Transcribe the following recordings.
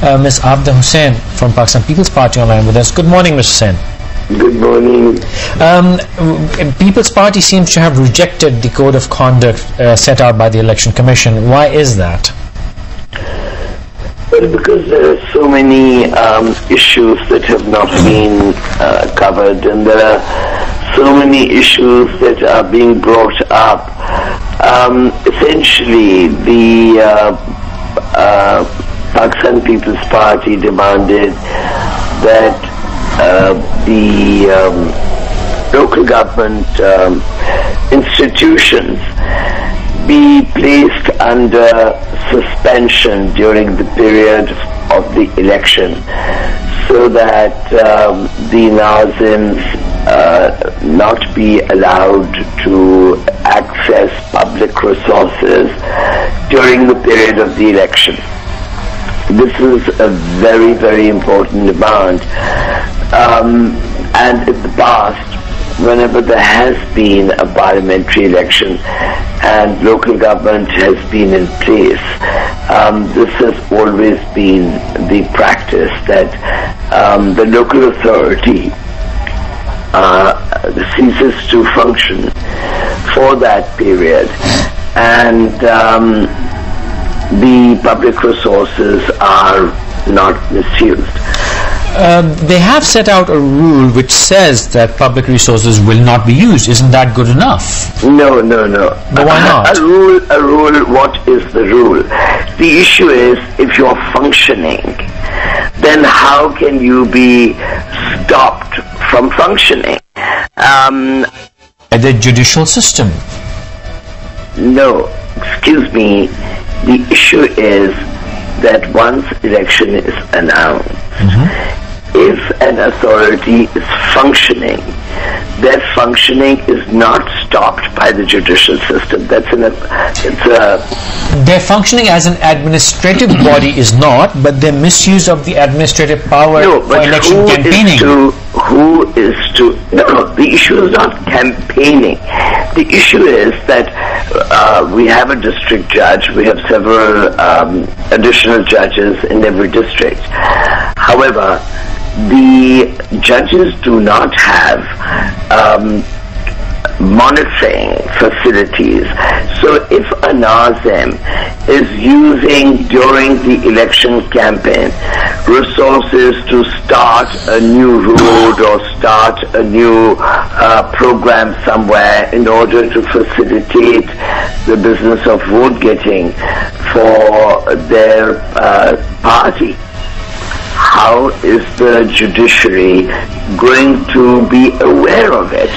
Ms. Abida Hussain from Pakistan People's Party online with us. Good morning, Ms. Hussain. Good morning. People's Party seems to have rejected the code of conduct set out by the Election Commission. Why is that? Well, because there are so many issues that have not been covered, and there are so many issues that are being brought up. Essentially, the Pakistan People's Party demanded that the local government institutions be placed under suspension during the period of the election, so that the Nazims not be allowed to access public resources during the period of the election. This is a very, very important demand. And in the past, whenever there has been a parliamentary election and local government has been in place, this has always been the practice that the local authority ceases to function for that period, and the public resources are not misused. They have set out a rule which says that public resources will not be used. Isn't that good enough? No. But why not? A rule, what is the rule? The issue is, if you're functioning, then how can you be stopped from functioning? The judicial system. No, excuse me. The issue is that once election is announced, if an authority is functioning, their functioning is not stopped by the judicial system. Their functioning as an administrative body is not, but their misuse of the administrative power for election campaigning. The issue is not campaigning. The issue is that we have a district judge, we have several additional judges in every district. However, the judges do not have monitoring facilities. So if a Nazim is using during the election campaign resources to start a new road or start a new program somewhere in order to facilitate the business of vote getting for their party, how is the judiciary going to be aware of it?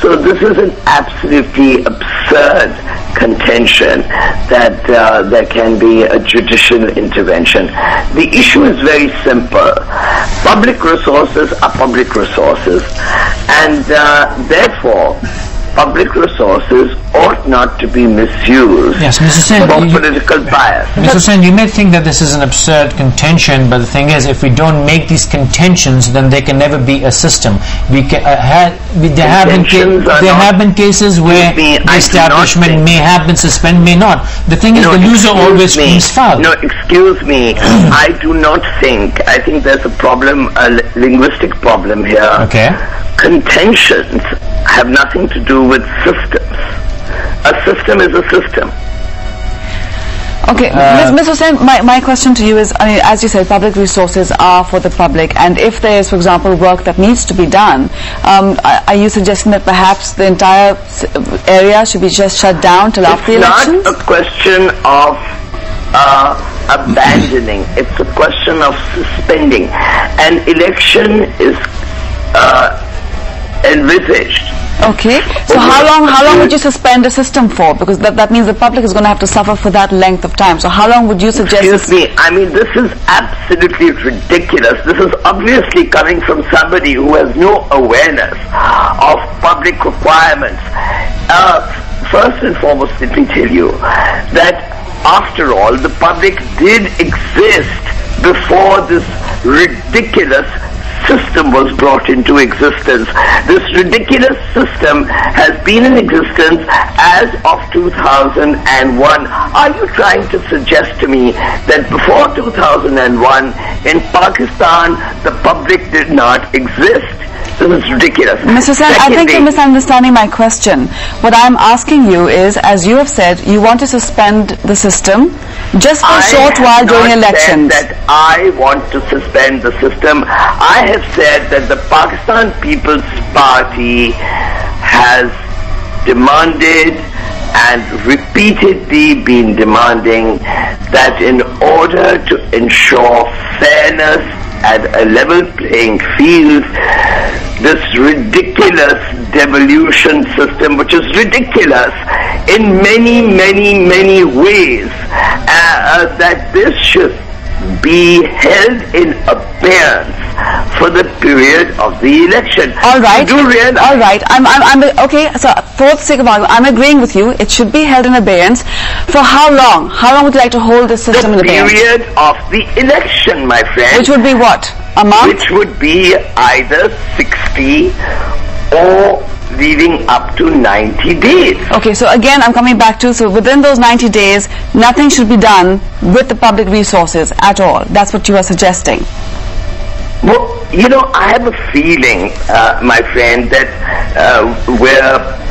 So this is an absolutely absurd contention that there can be a judicial intervention. The issue is very simple. Public resources are public resources, and therefore public resources ought not to be misused for political bias. Mr. Hussain, you may think that this is an absurd contention, but the thing is, if we don't make these contentions, then there can never be a system. There have been cases where the establishment may have been suspended, may not. The thing is, the loser always screams foul. No, excuse me. I do not think. I think there's a problem, a linguistic problem here. Okay. Contentions have nothing to do with systems. A system is a system. Okay, Ms. Hussain, my question to you is, I mean, as you said, public resources are for the public, and if there is, for example, work that needs to be done, are you suggesting that perhaps the entire area should be just shut down till after the elections? It's not a question of abandoning, it's a question of suspending. An election is envisaged. Okay, so how long would you suspend a system for? Because that means the public is going to have to suffer for that length of time. So how long would you suggest? Excuse me, I mean, this is absolutely ridiculous. This is obviously coming from somebody who has no awareness of public requirements. First and foremost, let me tell you that after all, the public did exist before this ridiculous system was brought into existence. This ridiculous system has been in existence as of 2001. Are you trying to suggest to me that before 2001 in Pakistan the public did not exist? This is ridiculous. Mr. Sen, I think you're misunderstanding my question. What I'm asking you is, as you have said, you want to suspend the system just for a short while during elections. I have not said that I want to suspend the system. I have said that the Pakistan People's Party has demanded and repeatedly been demanding that in order to ensure fairness at a level playing field, this ridiculous devolution system, which is ridiculous in many, many, many ways, that this should be held in abeyance for the period of the election. All right. You do realize? All right. I'm okay. So for the sake of argument, I'm agreeing with you. It should be held in abeyance. For how long? How long would you like to hold this system in abeyance? The period of the election, my friend. Which would be what? A month? Which would be either 60 or leading up to 90 days. Okay, so again, I'm coming back to, so within those 90 days, nothing should be done with the public resources at all. That's what you are suggesting. Well, you know, I have a feeling, my friend, that we're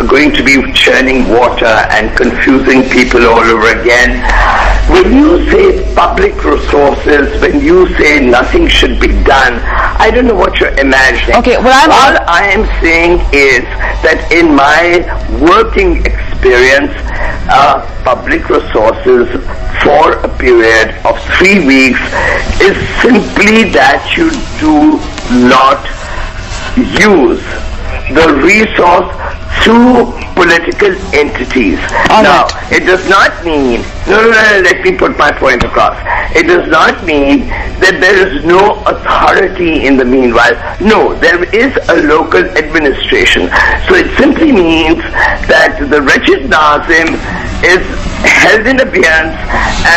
going to be churning water and confusing people all over again. When you say public resources, when you say nothing should be done, I don't know what you're imagining. Okay, well, all I am saying is that in my working experience, public resources for a period of 3 weeks is simply that you do not use the resource through political entities. Now, it does not mean, no, let me put my point across. It does not mean that there is no authority in the meanwhile. No, there is a local administration. So it simply means that the wretched Nazim is held in abeyance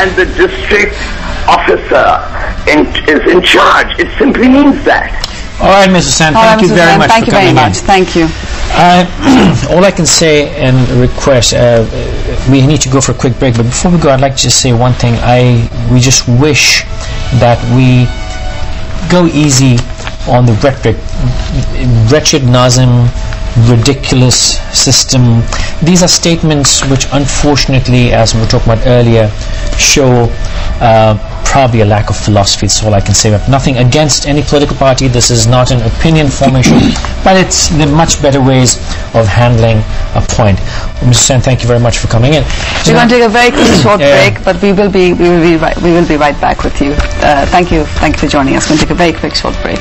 and the district officer is in charge. It simply means that. All right, Mr. Sen, thank you very much for coming in. Thank you. All I can say and request, we need to go for a quick break, but before we go, I'd like to just say one thing. We just wish that we go easy on the rhetoric. Wretched Nazim, ridiculous system. These are statements which unfortunately, as we were talking about earlier, show probably a lack of philosophy. That's all I can say. Nothing against any political party. This is not an opinion formation, but there are much better ways of handling a point. Mr. Sen, thank you very much for coming in. We're going to take a very short break, but we will be right back with you. Thank you for joining us. We're going to take a very quick short break.